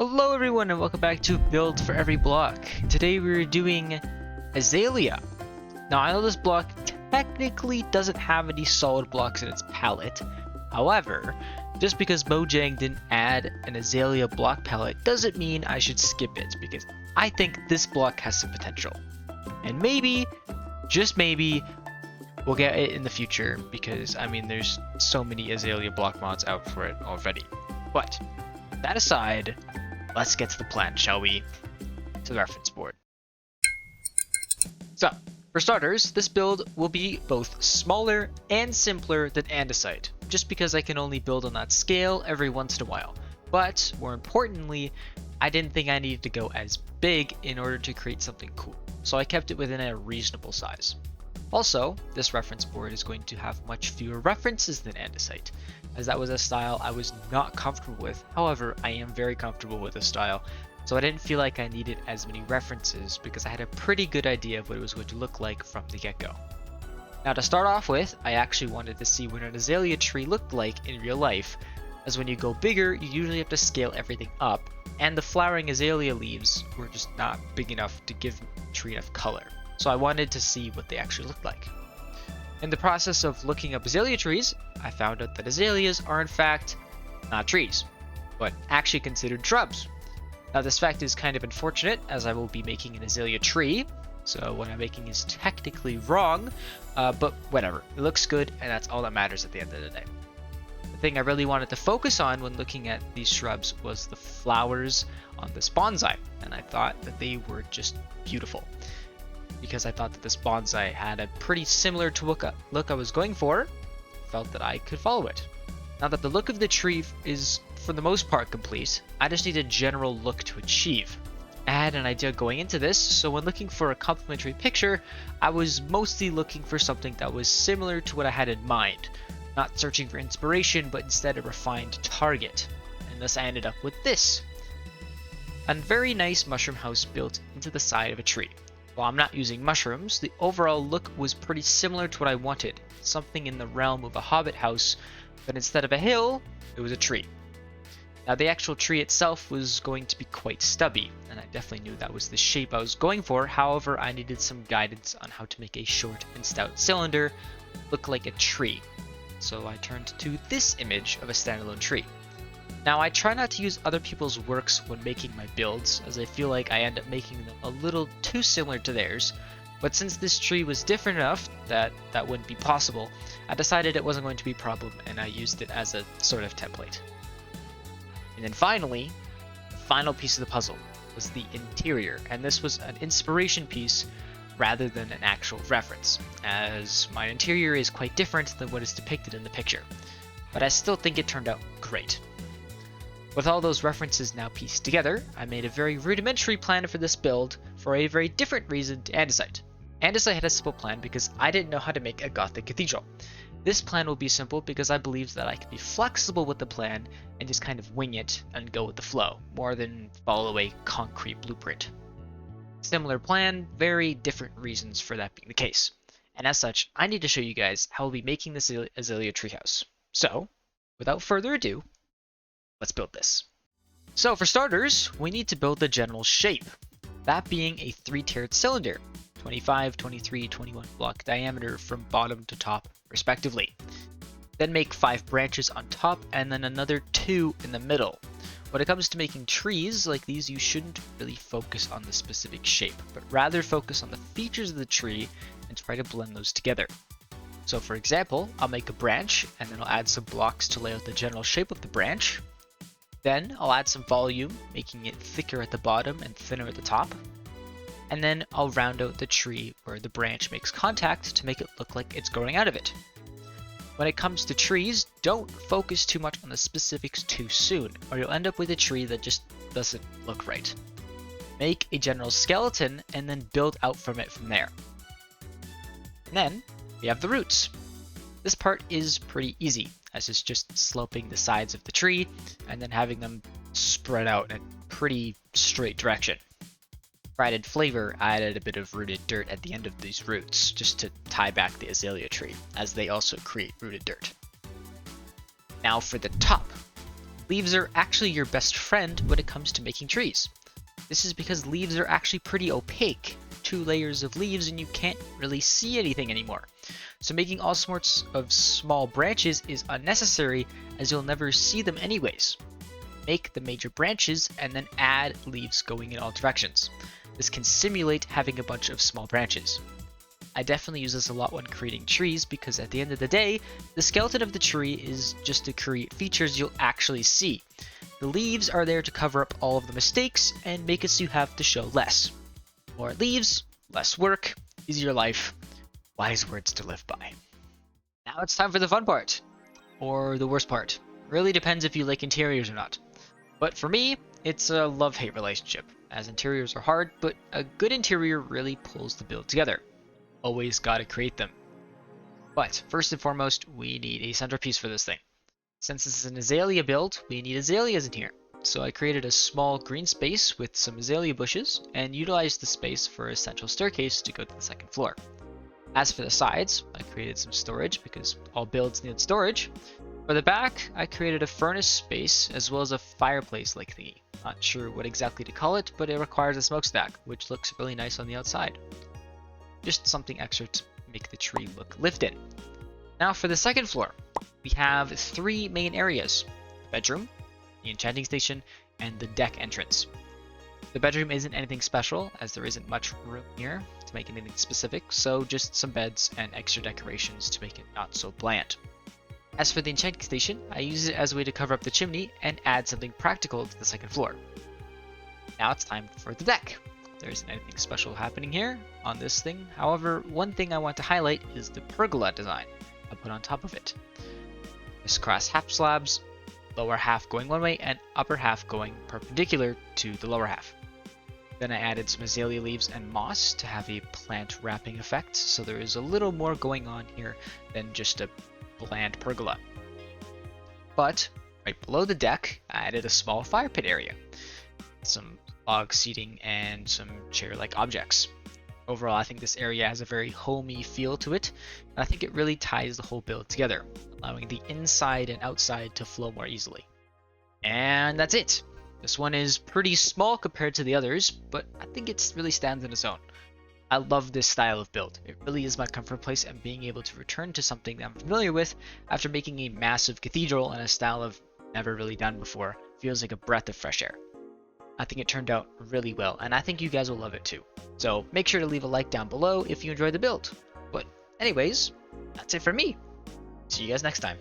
Hello everyone and welcome back to Build for Every Block. Today we're doing Azalea. Now I know this block technically doesn't have any solid blocks in its palette. However, just because Mojang didn't add an Azalea block palette doesn't mean I should skip it, because I think this block has some potential. And maybe, just maybe, we'll get it in the future, because I mean there's so many Azalea block mods out for it already. But that aside, let's get to the plan, shall we? To the reference board. So, for starters, this build will be both smaller and simpler than andesite, just because I can only build on that scale every once in a while. But, more importantly, I didn't think I needed to go as big in order to create something cool, so I kept it within a reasonable size. Also, this reference board is going to have much fewer references than andesite, as that was a style I was not comfortable with. However, I am very comfortable with this style, so I didn't feel like I needed as many references because I had a pretty good idea of what it was going to look like from the get-go. Now to start off with, I actually wanted to see what an azalea tree looked like in real life, as when you go bigger, you usually have to scale everything up, and the flowering azalea leaves were just not big enough to give the tree enough color. So I wanted to see what they actually looked like. In the process of looking up azalea trees, I found out that azaleas are in fact not trees, but actually considered shrubs. Now this fact is kind of unfortunate, as I will be making an azalea tree, so what I'm making is technically wrong, but whatever, it looks good and that's all that matters at the end of the day. The thing I really wanted to focus on when looking at these shrubs was the flowers on this bonsai, and I thought that they were just beautiful, because I thought that this bonsai had a pretty similar to look I was going for. Felt that I could follow it. Now that the look of the tree is for the most part complete, I just need a general look to achieve. I had an idea going into this, so when looking for a complementary picture, I was mostly looking for something that was similar to what I had in mind, not searching for inspiration, but instead a refined target. And thus I ended up with this. A very nice mushroom house built into the side of a tree. While I'm not using mushrooms, the overall look was pretty similar to what I wanted, something in the realm of a hobbit house, but instead of a hill, it was a tree. Now the actual tree itself was going to be quite stubby, and I definitely knew that was the shape I was going for. However, I needed some guidance on how to make a short and stout cylinder look like a tree. So I turned to this image of a standalone tree. Now I try not to use other people's works when making my builds, as I feel like I end up making them a little too similar to theirs, but since this tree was different enough that that wouldn't be possible, I decided it wasn't going to be a problem and I used it as a sort of template. And then finally, the final piece of the puzzle was the interior, and this was an inspiration piece rather than an actual reference, as my interior is quite different than what is depicted in the picture, but I still think it turned out great. With all those references now pieced together, I made a very rudimentary plan for this build for a very different reason to andesite. Andesite had a simple plan because I didn't know how to make a Gothic cathedral. This plan will be simple because I believe that I can be flexible with the plan and just kind of wing it and go with the flow, more than follow a concrete blueprint. Similar plan, very different reasons for that being the case. And as such, I need to show you guys how I'll be making this Azalea treehouse. So, without further ado, let's build this. So for starters, we need to build the general shape, that being a 3-tiered cylinder, 25, 23, 21 block diameter from bottom to top respectively. Then make 5 branches on top and then another 2 in the middle. When it comes to making trees like these, you shouldn't really focus on the specific shape, but rather focus on the features of the tree and try to blend those together. So for example, I'll make a branch and then I'll add some blocks to lay out the general shape of the branch. Then I'll add some volume, making it thicker at the bottom and thinner at the top. And then I'll round out the tree where the branch makes contact to make it look like it's growing out of it. When it comes to trees, don't focus too much on the specifics too soon, or you'll end up with a tree that just doesn't look right. Make a general skeleton and then build out from it from there. And then we have the roots. This part is pretty easy, as it's just sloping the sides of the tree and then having them spread out in a pretty straight direction. For added flavor, I added a bit of rooted dirt at the end of these roots, just to tie back the azalea tree, as they also create rooted dirt. Now for the top. Leaves are actually your best friend when it comes to making trees. This is because leaves are actually pretty opaque. 2 layers of leaves and you can't really see anything anymore. So making all sorts of small branches is unnecessary as you'll never see them anyways. Make the major branches and then add leaves going in all directions. This can simulate having a bunch of small branches. I definitely use this a lot when creating trees because at the end of the day, the skeleton of the tree is just to create features you'll actually see. The leaves are there to cover up all of the mistakes and make it so you have to show less. More leaves, less work, easier life, wise words to live by. Now it's time for the fun part, or the worst part. Really depends if you like interiors or not. But for me, it's a love-hate relationship, as interiors are hard, but a good interior really pulls the build together. Always gotta create them. But first and foremost, we need a centerpiece for this thing. Since this is an azalea build, we need azaleas in here. So I created a small green space with some azalea bushes and utilized the space for a central staircase to go to the second floor. As for the sides, I created some storage because all builds need storage. For the back, I created a furnace space as well as a fireplace-like thingy. Not sure what exactly to call it, but it requires a smokestack, which looks really nice on the outside. Just something extra to make the tree look lived in. Now for the second floor, we have 3 main areas: the bedroom, the enchanting station, and the deck entrance. The bedroom isn't anything special, as there isn't much room here to make anything specific, so just some beds and extra decorations to make it not so bland. As for the enchanting station, I use it as a way to cover up the chimney and add something practical to the second floor. Now it's time for the deck. There isn't anything special happening here on this thing. However, one thing I want to highlight is the pergola design I put on top of it. Crisscross half slabs, lower half going one way and upper half going perpendicular to the lower half. Then I added some azalea leaves and moss to have a plant wrapping effect, so there is a little more going on here than just a bland pergola. But right below the deck, I added a small fire pit area. Some log seating and some chair-like objects. Overall, I think this area has a very homey feel to it, and I think it really ties the whole build together, allowing the inside and outside to flow more easily. And that's it! This one is pretty small compared to the others, but I think it really stands on its own. I love this style of build. It really is my comfort place, and being able to return to something that I'm familiar with after making a massive cathedral in a style I've never really done before feels like a breath of fresh air. I think it turned out really well, and I think you guys will love it too. So make sure to leave a like down below if you enjoyed the build. But anyways, that's it for me. See you guys next time.